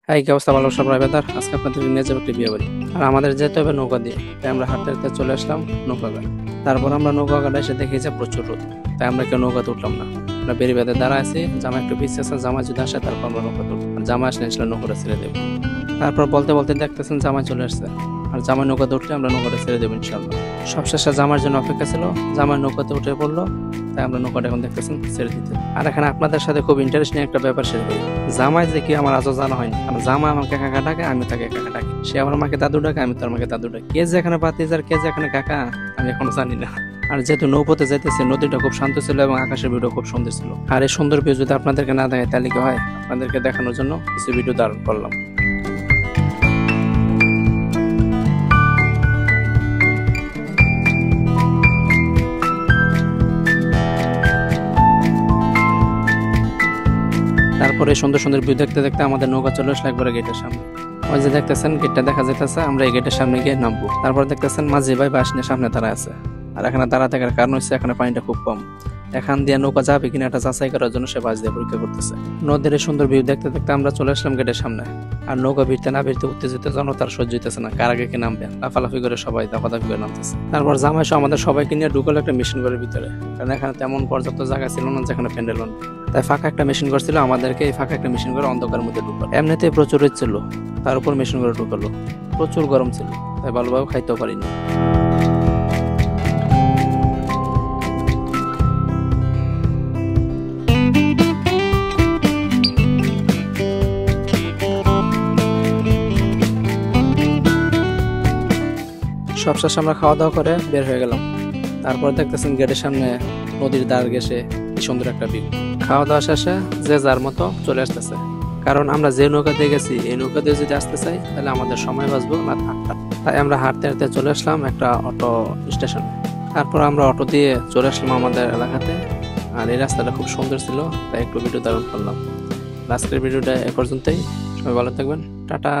এই কি অবস্থা? ভালো সব বেদার। আজকে আপনাদের নিয়ে যাবো একটি বিয়ে বাড়ি। আর আমাদের যেতে হবে নৌকা দিয়ে, তাই আমরা হাঁটতে হাঁটতে চলে আসলাম নৌকা ঘাট। তারপর আমরা নৌকা ঘাটে এসে দেখি যে প্রচুর রোদ, তাই আমরা কেউ নৌকাতে উঠলাম না। আমরা বেরি বেঁধে দাঁড়া আছি, জামা একটু পিছিয়ে আছে, জামা যদি আসে তারপর আমরা নৌকাতে উঠবো। আর জামা আসলে ইনশাল্লাহ নৌকাটা ছেড়ে দেবো। তারপর বলতে বলতে দেখতেছেন জামাই চলে আসছে। আর জামাই নৌকাতে উঠলে আমরা নৌকাটা ছেড়ে দেবো ইনশাল্লাহ। সবশেষে জামার জন্য অপেক্ষা ছিল, জামাই নৌকাতে উঠে পড়লো, তাই আমরা নৌকাটা এখন দেখতেছেন ছেড়ে দিতে। আর এখানে আপনাদের সাথে খুব ইন্টারেস্টিং একটা ব্যাপার শেয়ার করি। জামাই যে কি আমার আজও জানা হয়নি। আমার জামা আমাকে কাকা ডাকে, আমি তাকে কাকা ডাকি। সে আমার মাকে দাদু ডাকে, আমি তার মাকে দাদু ডাকি। কে যে এখানে বাতিজ আর কে যে এখানে কাকা আমি এখনো জানি না। আর যেহেতু নৌপথে যাইতেছে, নদীটা খুব শান্ত ছিল এবং আকাশের ভিউটা খুব সুন্দর ছিল। আর এই সুন্দর ভিউ যদি আপনাদেরকে না দেখায় তাহলে কি হয়? আপনাদেরকে দেখানোর জন্য কিছু ভিডিও ধারণ করলাম। তারপরে সুন্দর সুন্দর ভিউ দেখতে দেখতে আমাদের নৌকা চলে আসলো একবারে গেটের সামনে। ওই যে দেখতেছেন গেটটা দেখা যাইতেছে, আমরা এই গেটের সামনে গিয়ে নামবো। তারপর দেখতেছেন মাঝি ভাই বাঁশ নিয়ে সামনে দাঁড়ায় আছে। আর এখানে দাঁড়া থাকার কারণ হচ্ছে এখানে পানিটা খুব কম। এখান দিয়ে নৌকা যাবে কিনা এটা যাচাই করার জন্য সে বাঁশ দিয়ে পরীক্ষা করতেছে। নদীর এই সুন্দর ভিউ দেখতে দেখতে আমরা চলে আসলাম গেটের সামনে। আর নৌকা ভিড়তে না ভিড়তে উত্তেজিত জনতার সহ্য হইতেছে না, কার আগে কি নামবে। লাফালাফি করে সবাই দাফাদাফি করে নামতেছে। তারপর জামাই সহ আমাদের সবাইকে নিয়ে ঢুকলো একটা মেশিন ঘরের ভিতরে, কারণ এখানে তেমন পর্যাপ্ত জায়গা ছিল না যেখানে প্যান্ডেল বানবে। তাই ফাঁকা একটা মেশিন ঘর ছিল, আমাদেরকে এই ফাঁকা একটা মেশিন ঘরে অন্ধকার মধ্যে ঢুকলো। এমনিতেই প্রচুর রোদ ছিল, তার উপর মেশিন ঘরে ঢুকলো। প্রচুর গরম ছিল, তাই ভালোভাবে খাইতেও পারিনি। সবশেষে আমরা খাওয়া দাওয়া করে বের হয়ে গেলাম। তারপর দেখতেছেন গেটের সামনে নদীর ধার ঘেঁষে কি সুন্দর একটা ভিউ। খাওয়া দাওয়া শেষে যে যার মতো চলে আসতেছে, কারণ আমরা যে নৌকা দিয়ে গেছি এই নৌকা দিয়ে যদি আসতে চাই তাহলে আমাদের সময় বাঁচবো না থাকটা। তাই আমরা হাঁটতে হাঁটতে চলে আসলাম একটা অটো স্টেশনে। তারপর আমরা অটো দিয়ে চলে আসলাম আমাদের এলাকাতে। আর এই রাস্তাটা খুব সুন্দর ছিল, তাই একটু ভিডিও ধারণ করলাম। আজকের ভিডিওটা এ পর্যন্তই। সবাই ভালো থাকবেন, টাটা।